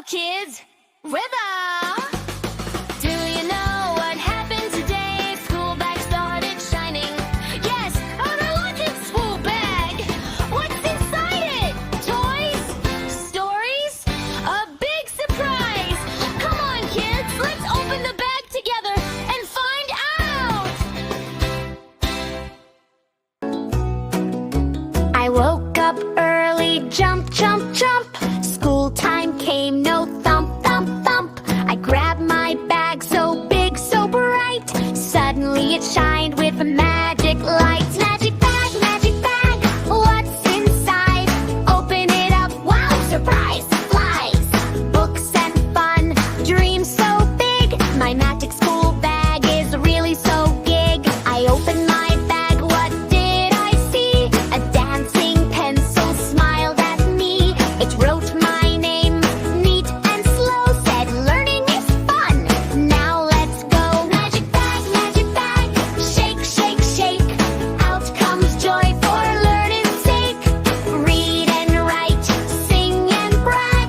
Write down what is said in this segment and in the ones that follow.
kids, rhythm! Do you know what happened today? School bag started shining. Yes, oh, now look at school bag. What's inside it? Toys? Stories? A big surprise! Come on, kids, let's open the bag together and find out! I woke up early, jump, jump, jump. School time came, no thump, thump, thump. I grabbed my bag so big, so bright. Suddenly it shined with magic lights. Magic bag, what's inside? Open it up, wow, surprise, supplies. Books and fun, dreams so big. My magic school bag is really so big. I opened my bag, what did I see? A dancing pencil smiled at me. It wrote my name, neat and slow, said learning is fun. Now let's go. Magic bag, shake, shake, shake. Out comes joy for learning's sake. Read and write, sing and brag.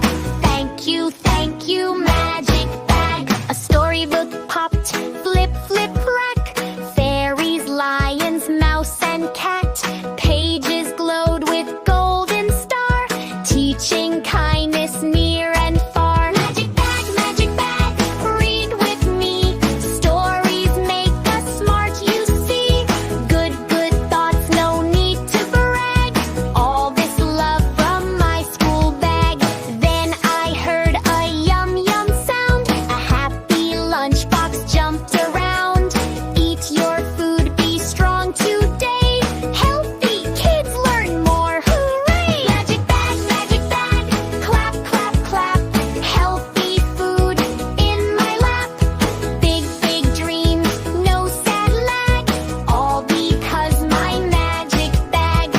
Thank you, magic bag. A storybook popped, flip, flip, crack. Fairies, lions, mouse and cat. Pages glowed with golden star, teaching kindness near and far. Magic bag, read with me. Stories make us smart, you see. Good thoughts, no need to brag. All this love from my school bag. Then I heard a yum yum sound. A happy lunchbox jumped around. Eat your food, be strong today. Healthy kids learn more, hooray! Magic bag, clap, clap, clap. Healthy food in my lap. Big dreams, no sad lag. All because my magic bag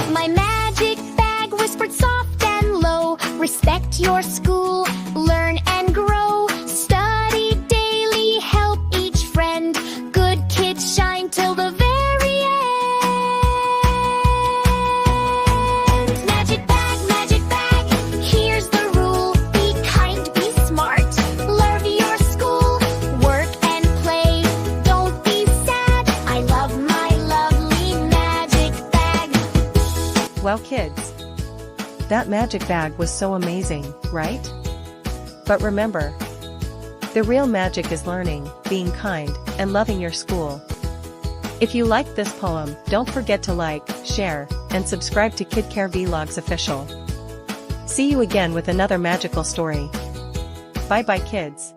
whispered soft and low. Respect your school, learn and grow. Study daily, help each friend. Good kids shine till the very end. Magic bag, here's the rule. Be kind, be smart. Love your school, work and play. Don't be sad. I love my lovely magic bag. Well, kids, that magic bag was so amazing, right? But remember, the real magic is learning, being kind, and loving your school. If you liked this poem, don't forget to like, share, and subscribe to Kid Care Vlogs Official. See you again with another magical story. Bye bye, kids.